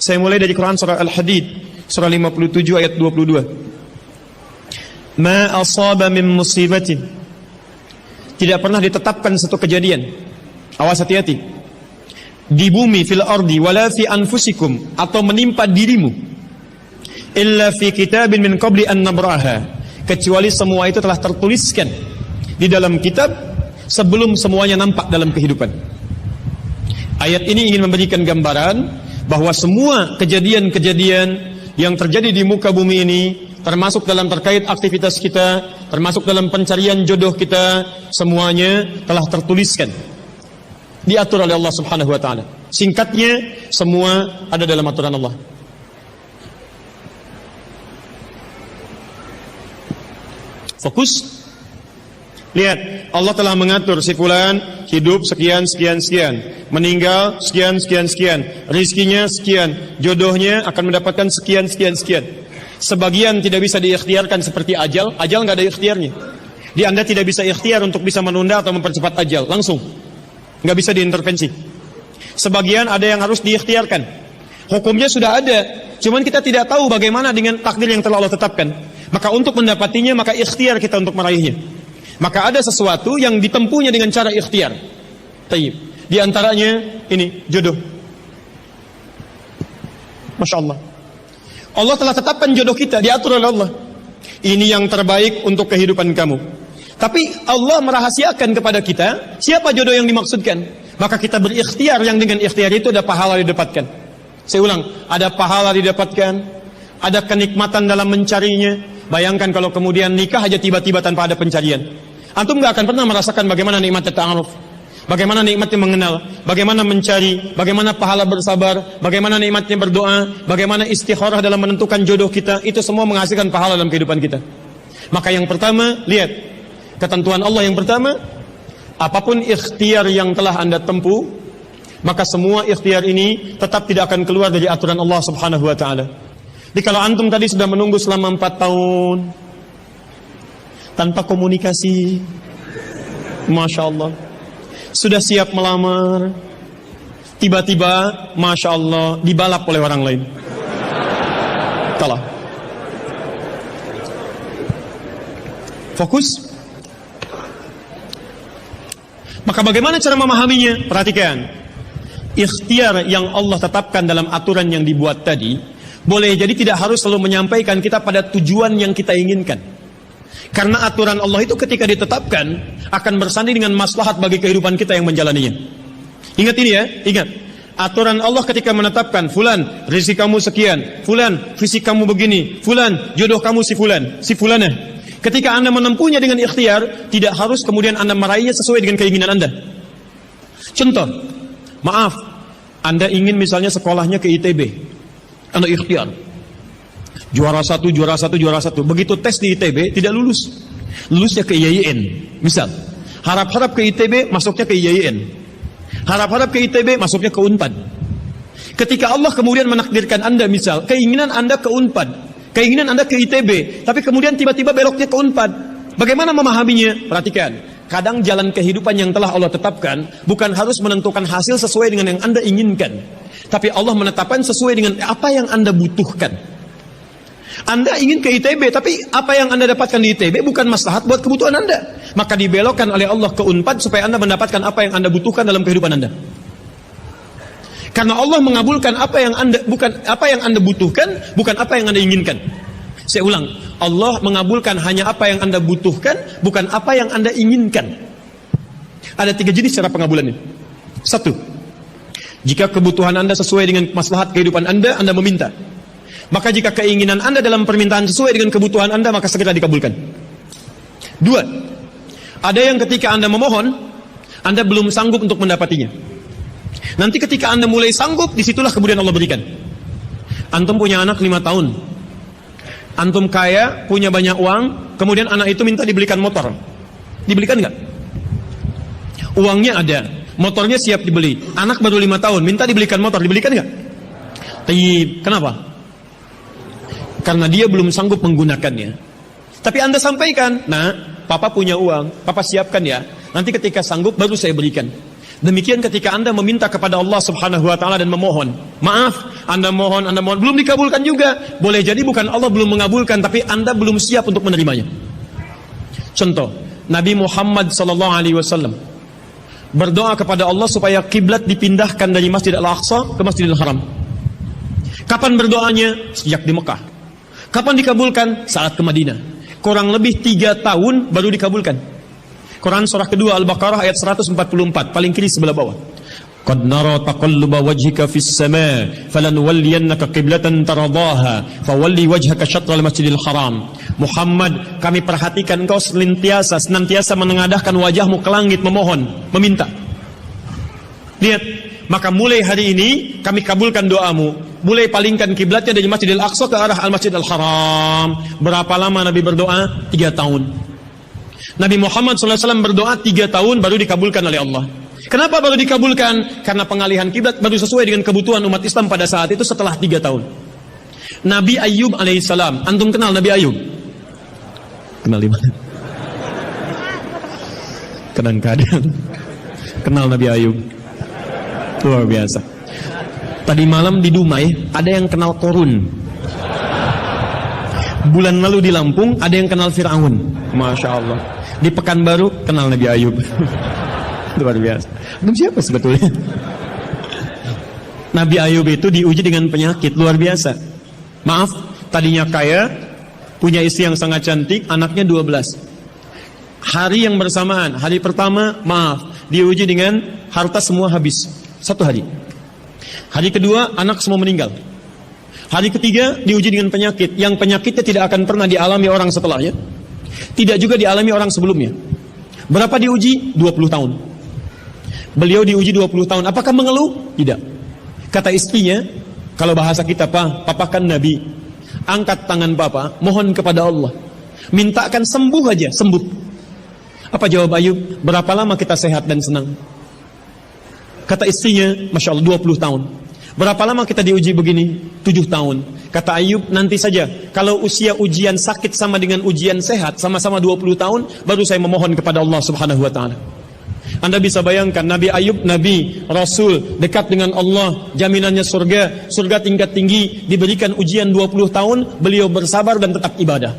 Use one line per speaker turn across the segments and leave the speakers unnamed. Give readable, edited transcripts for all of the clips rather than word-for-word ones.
Saya mulai dari Quran surah Al-Hadid, surah 57 ayat 22. Ma asaba min musibatin. Tidak pernah ditetapkan satu kejadian. Awas, hati-hati. Di bumi, fil ardi, wala fi anfusikum, atau menimpa dirimu. Illa fi kitabin min qabli an nabraha. Kecuali semua itu telah tertuliskan di dalam kitab sebelum semuanya nampak dalam kehidupan. Ayat ini ingin memberikan gambaran bahwa semua kejadian-kejadian yang terjadi di muka bumi ini, termasuk dalam terkait aktivitas kita, termasuk dalam pencarian jodoh kita, semuanya telah tertuliskan, diatur oleh Allah Subhanahu wa taala. Singkatnya, semua ada dalam aturan Allah. Fokus. Lihat, Allah telah mengatur si fulan hidup sekian, meninggal sekian, rizkinya sekian, jodohnya akan mendapatkan sekian. Sebagian tidak bisa diikhtiarkan seperti ajal nggak ada ikhtiarnya. Anda tidak bisa ikhtiar untuk bisa menunda atau mempercepat ajal, langsung nggak bisa diintervensi. Sebagian ada yang harus diikhtiarkan, hukumnya sudah ada, cuman kita tidak tahu bagaimana dengan takdir yang telah Allah tetapkan. Maka untuk mendapatinya, maka ikhtiar kita untuk meraihnya. Maka ada sesuatu yang ditempuhnya dengan cara ikhtiar. Tayyib. Di antaranya ini jodoh. Masya Allah. Allah telah tetapkan jodoh kita, diatur oleh Allah. Ini yang terbaik untuk kehidupan kamu. Tapi Allah merahasiakan kepada kita siapa jodoh yang dimaksudkan. Maka kita berikhtiar, yang dengan ikhtiar itu ada pahala didapatkan. Saya ulang, ada pahala didapatkan, ada kenikmatan dalam mencarinya. Bayangkan kalau kemudian nikah aja tiba-tiba tanpa ada pencarian. Antum gak akan pernah merasakan bagaimana nikmatnya ta'aruf, bagaimana nikmatnya mengenal, bagaimana mencari, bagaimana pahala bersabar, bagaimana nikmatnya berdoa, bagaimana istikharah dalam menentukan jodoh kita. Itu semua menghasilkan pahala dalam kehidupan kita. Maka yang pertama, lihat ketentuan Allah yang pertama, apapun ikhtiar yang telah Anda tempuh, maka semua ikhtiar ini tetap tidak akan keluar dari aturan Allah Subhanahu wa taala. Jadi kalau antum tadi sudah menunggu selama 4 tahun tanpa komunikasi, Masya Allah, sudah siap melamar, tiba-tiba Masya Allah dibalap oleh orang lain, kalah. Fokus. Maka bagaimana cara memahaminya? Perhatikan, ikhtiar yang Allah tetapkan dalam aturan yang dibuat tadi boleh jadi tidak harus selalu menyampaikan kita pada tujuan yang kita inginkan. Karena aturan Allah itu ketika ditetapkan akan bersanding dengan maslahat bagi kehidupan kita yang menjalaninya. Ingat ini ya, ingat. Aturan Allah ketika menetapkan, fulan rezeki kamu sekian, fulan fisik kamu begini, fulan jodoh kamu si fulanah. Ketika Anda menempuhnya dengan ikhtiar, tidak harus kemudian Anda meraihnya sesuai dengan keinginan Anda. Contoh, maaf, Anda ingin misalnya sekolahnya ke ITB. Anda ikhtiar juara satu. Begitu tes di ITB tidak lulus, lulusnya ke IAIN. Misal harap-harap ke ITB, masuknya ke IAIN. Harap-harap ke ITB, masuknya ke UNPAD. Ketika Allah kemudian menakdirkan Anda, misal keinginan Anda ke UNPAD, keinginan Anda ke ITB, tapi kemudian tiba-tiba beloknya ke UNPAD, bagaimana memahaminya? Perhatikan, kadang jalan kehidupan yang telah Allah tetapkan bukan harus menentukan hasil sesuai dengan yang Anda inginkan, tapi Allah menetapkan sesuai dengan apa yang Anda butuhkan. Anda ingin ke ITB, tapi apa yang Anda dapatkan di ITB bukan maslahat buat kebutuhan Anda. Maka dibelokkan oleh Allah ke UNPAD supaya Anda mendapatkan apa yang Anda butuhkan dalam kehidupan Anda. Karena Allah mengabulkan apa yang Anda butuhkan, bukan apa yang Anda inginkan. Saya ulang, Allah mengabulkan hanya apa yang Anda butuhkan, bukan apa yang Anda inginkan. Ada 3 jenis cara pengabulannya. 1. Jika kebutuhan Anda sesuai dengan maslahat kehidupan Anda meminta. Maka jika keinginan Anda dalam permintaan sesuai dengan kebutuhan Anda, maka segera dikabulkan. 2. Ada yang ketika Anda memohon, Anda belum sanggup untuk mendapatinya. Nanti ketika Anda mulai sanggup, disitulah kemudian Allah berikan. Antum punya anak 5 tahun. Antum kaya, punya banyak uang, kemudian anak itu minta dibelikan motor. Dibelikan nggak? Uangnya ada, motornya siap dibeli. Anak baru 5 tahun, minta dibelikan motor, dibelikan nggak? Kenapa? Karena dia belum sanggup menggunakannya. Tapi Anda sampaikan, nah, papa punya uang, papa siapkan ya. Nanti ketika sanggup baru saya berikan. Demikian ketika Anda meminta kepada Allah Subhanahu wa taala dan memohon. Maaf, Anda mohon, belum dikabulkan juga. Boleh jadi bukan Allah belum mengabulkan, tapi Anda belum siap untuk menerimanya. Contoh, Nabi Muhammad SAW berdoa kepada Allah supaya kiblat dipindahkan dari Masjid Al-Aqsa ke Masjidil Haram. Kapan berdoanya? Sejak di Mekah. Kapan dikabulkan? Saat ke Madinah. Kurang lebih 3 tahun baru dikabulkan. Quran surah kedua Al-Baqarah ayat 144, paling kiri sebelah bawah. Qad nara taqalluba wajhika fis sama' falanuwalliyannaka qiblatan taradaha fawalli wajhaka syatral masjidil haram. Muhammad, kami perhatikan engkau senantiasa menengadahkan wajahmu ke langit memohon, meminta. Lihat, maka mulai hari ini kami kabulkan doamu. Mulai palingkan kiblatnya dari Masjidil Aqsa ke arah Al-Masjidil Haram. Berapa lama Nabi berdoa? 3 tahun. Nabi Muhammad SAW berdoa 3 tahun baru dikabulkan oleh Allah. Kenapa baru dikabulkan? Karena pengalihan kiblat baru sesuai dengan kebutuhan umat Islam pada saat itu setelah 3 tahun. Nabi Ayub alaihissalam, antum kenal Nabi Ayub? Kenal di mana? Kadang-kadang kenal Nabi Ayub. Luar biasa. Tadi malam di Dumai ada yang kenal Korun. Bulan lalu di Lampung ada yang kenal Fir'aun. Masya Allah. Di Pekanbaru kenal Nabi Ayub. Luar biasa. Belum siapa sebetulnya? Nabi Ayub itu diuji dengan penyakit luar biasa. Maaf, tadinya kaya, punya istri yang sangat cantik, anaknya 12. Hari yang bersamaan, hari pertama, maaf, diuji dengan harta semua habis. 1 hari. Hari kedua, anak semua meninggal. Hari ketiga, diuji dengan penyakit. Yang penyakitnya tidak akan pernah dialami orang setelahnya. Tidak juga dialami orang sebelumnya. Berapa diuji? 20 tahun. Beliau diuji 20 tahun. Apakah mengeluh? Tidak. Kata istrinya, kalau bahasa kita, papa kan Nabi. Angkat tangan papa, mohon kepada Allah. Mintakan sembuh aja, sembuh. Apa jawab Ayub? Berapa lama kita sehat dan senang? Kata istrinya, Masya Allah, 20 tahun. Berapa lama kita diuji begini? 7 tahun. Kata Ayub, nanti saja. Kalau usia ujian sakit sama dengan ujian sehat, sama-sama 20 tahun, baru saya memohon kepada Allah Subhanahu wa ta'ala. Anda bisa bayangkan Nabi Ayub, Nabi, Rasul, dekat dengan Allah, jaminannya surga, surga tingkat tinggi, diberikan ujian 20 tahun, beliau bersabar dan tetap ibadah.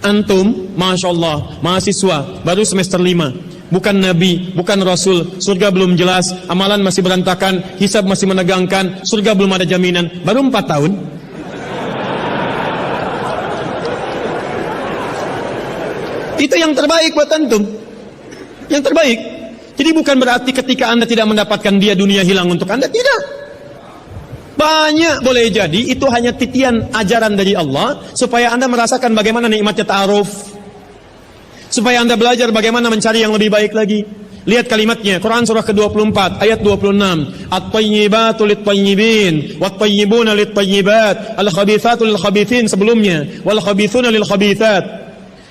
Antum, Masya Allah, mahasiswa, baru semester 5, bukan Nabi, bukan Rasul, surga belum jelas, amalan masih berantakan, hisab masih menegangkan, surga belum ada jaminan, baru 4 tahun. Itu yang terbaik buat antum. Yang terbaik. Jadi bukan berarti ketika Anda tidak mendapatkan dia, dunia hilang untuk Anda. Tidak. Banyak boleh jadi itu hanya titian ajaran dari Allah supaya Anda merasakan bagaimana nikmatnya ta'aruf. Supaya Anda belajar bagaimana mencari yang lebih baik lagi. Lihat kalimatnya, Quran surah ke-24 ayat 26. At-tayyibatu lit-tayyibin wat-tayyibuna lit-tayyibat al-khabithatu lil-khabithin sebelumnya wal khabithuna lil-khabithat.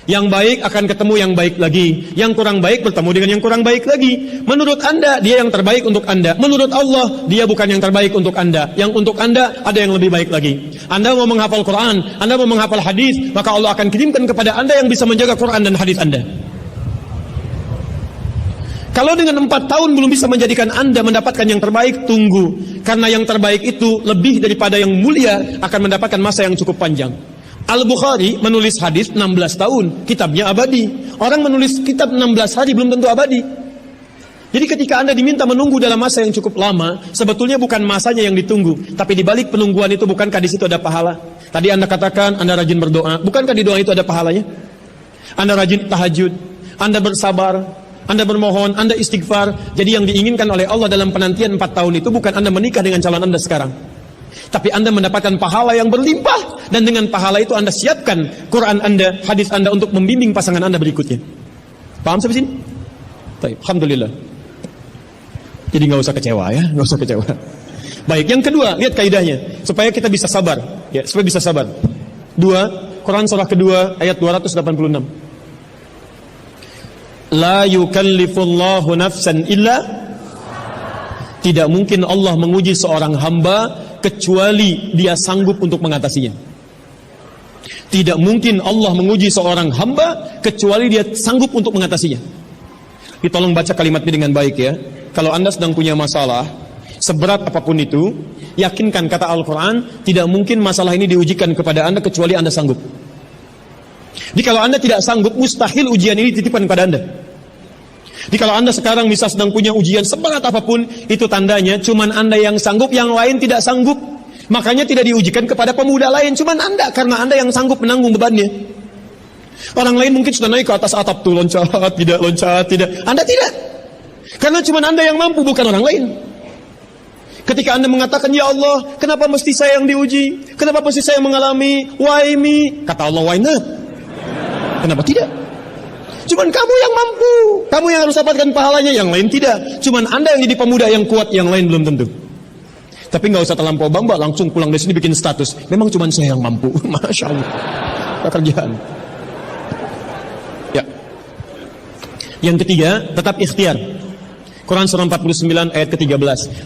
Yang baik akan ketemu yang baik lagi, yang kurang baik bertemu dengan yang kurang baik lagi. Menurut Anda, dia yang terbaik untuk Anda. Menurut Allah, dia bukan yang terbaik untuk Anda. Yang untuk Anda, ada yang lebih baik lagi. Anda mau menghafal Quran, Anda mau menghafal hadis, maka Allah akan kirimkan kepada Anda yang bisa menjaga Quran dan hadis Anda. Kalau dengan 4 tahun belum bisa menjadikan Anda mendapatkan yang terbaik, tunggu. Karena yang terbaik itu lebih daripada yang mulia akan mendapatkan masa yang cukup panjang. Al-Bukhari menulis hadis 16 tahun, kitabnya abadi. Orang menulis kitab 16 hari belum tentu abadi. Jadi ketika Anda diminta menunggu dalam masa yang cukup lama, sebetulnya bukan masanya yang ditunggu, tapi di balik penungguan itu bukankah di situ ada pahala? Tadi Anda katakan Anda rajin berdoa, bukankah di doa itu ada pahalanya? Anda rajin tahajud, Anda bersabar, Anda bermohon, Anda istighfar. Jadi yang diinginkan oleh Allah dalam penantian 4 tahun itu bukan Anda menikah dengan calon Anda sekarang, tapi Anda mendapatkan pahala yang berlimpah. Dan dengan pahala itu Anda siapkan Quran Anda, hadis Anda untuk membimbing pasangan Anda berikutnya. Paham sampai sini? Baik, alhamdulillah. Jadi nggak usah kecewa ya, nggak usah kecewa. Baik, yang kedua, lihat kaidahnya supaya kita bisa sabar, ya, supaya bisa sabar. 2, Quran surah kedua ayat 286. La yukallifullahu nafsan illa. Tidak mungkin Allah menguji seorang hamba kecuali dia sanggup untuk mengatasinya. Tidak mungkin Allah menguji seorang hamba kecuali dia sanggup untuk mengatasinya. Tolong baca kalimat ini dengan baik ya. Kalau Anda sedang punya masalah, Seberat apapun itu, yakinkan kata Al-Quran, tidak mungkin masalah ini diujikan kepada Anda kecuali Anda sanggup. Jadi kalau Anda tidak sanggup, mustahil ujian ini dititipkan kepada Anda. Jadi kalau Anda sekarang misal sedang punya ujian seberat apapun, itu tandanya cuman Anda yang sanggup, yang lain tidak sanggup. Makanya tidak diujikan kepada pemuda lain, cuman Anda, karena Anda yang sanggup menanggung bebannya. Orang lain mungkin sudah naik ke atas atap tuh, loncat, tidak. Anda tidak. Karena cuman Anda yang mampu, bukan orang lain. Ketika Anda mengatakan, ya Allah, kenapa mesti saya yang diuji? Kenapa mesti saya mengalami? Why me? Kata Allah, why not? Kenapa tidak? Cuman kamu yang mampu, kamu yang harus dapatkan pahalanya, yang lain tidak. Cuman Anda yang jadi pemuda yang kuat, yang lain belum tentu. Tapi nggak usah terlampau bangga, langsung pulang dari sini bikin status. Memang cuman saya yang mampu. Masya Allah. Pekerjaan. Ya. Yang ketiga, tetap ikhtiar. Quran surah 49 ayat ke-13.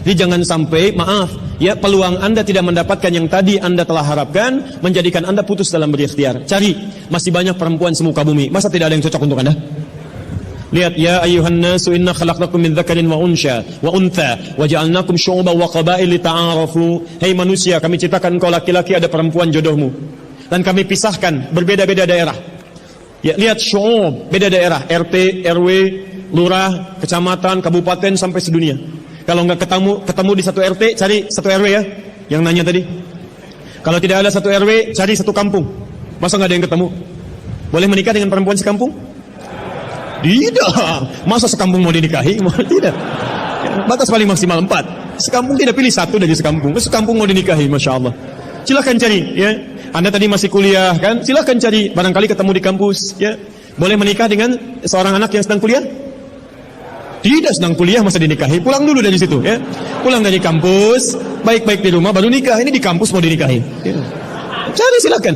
Jadi jangan sampai, maaf, ya, peluang Anda tidak mendapatkan yang tadi Anda telah harapkan, menjadikan Anda putus dalam berikhtiar. Cari, masih banyak perempuan semuka bumi. Masa tidak ada yang cocok untuk Anda? Lihat, ya ayuhan nasu inna khalaqnakum min dzakarin wa unsha wa untha wa ja'alnakum syu'uban wa qabail lita'arafu. Hei manusia, kami ciptakan engkau laki-laki, ada perempuan jodohmu. Dan kami pisahkan berbeda-beda daerah. Ya, lihat syu'ub, beda daerah, RT, RW, lurah, kecamatan, kabupaten sampai sedunia. Kalau enggak ketemu di satu RT, cari satu RW ya. Yang nanya tadi. Kalau tidak ada satu RW, cari satu kampung. Masa enggak ada yang ketemu? Boleh menikah dengan perempuan sekampung? Tidak. Masa sekampung mau dinikahi? Tidak. Batas paling maksimal 4. Sekampung tidak pilih satu dari sekampung. Sekampung mau dinikahi, Masya Allah. Silahkan cari, ya. Anda tadi masih kuliah, kan? Silahkan cari. Barangkali ketemu di kampus, ya. Boleh menikah dengan seorang anak yang sedang kuliah? Tidak sedang kuliah, masa dinikahi? Pulang dulu dari situ, ya. Pulang dari kampus, baik-baik di rumah, baru nikah. Ini di kampus mau dinikahi. Ya. Cari, silahkan.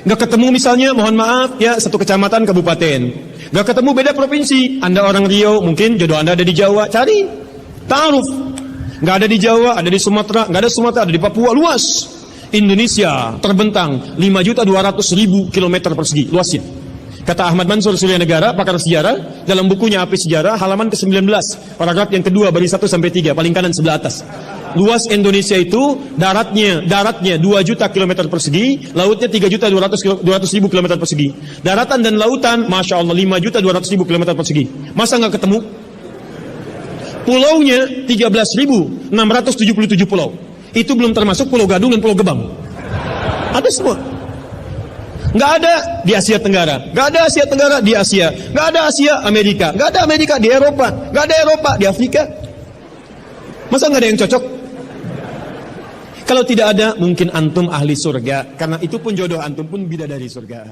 Nggak ketemu misalnya, mohon maaf, ya, satu kecamatan, kabupaten. Gak ketemu, beda provinsi. Anda orang Riau, mungkin jodoh Anda ada di Jawa. Cari, ta'aruf. Gak ada di Jawa, ada di Sumatera. Gak ada Sumatera, ada di Papua. Luas. Indonesia terbentang 5.200.000 kilometer persegi. Luasnya. Kata Ahmad Mansur Surya Negara, pakar sejarah, dalam bukunya Api Sejarah, halaman ke-19, paragraf yang kedua, baris 1 sampai 3, paling kanan sebelah atas. Luas Indonesia itu daratnya 2 juta kilometer persegi, lautnya 3.200.000 kilometer persegi. Daratan dan lautan, Masya Allah, 5.200.000 kilometer persegi. Masa nggak ketemu? Pulaunya 13.677 pulau. Itu belum termasuk Pulau Gadung dan Pulau Gebang. Ada semua. Nggak ada di Asia Tenggara, nggak ada Asia Tenggara di Asia, nggak ada Asia Amerika, nggak ada Amerika di Eropa, nggak ada Eropa di Afrika. Masa nggak ada yang cocok? Kalau tidak ada, mungkin antum ahli surga. Karena itu pun jodoh antum pun bidadari surga.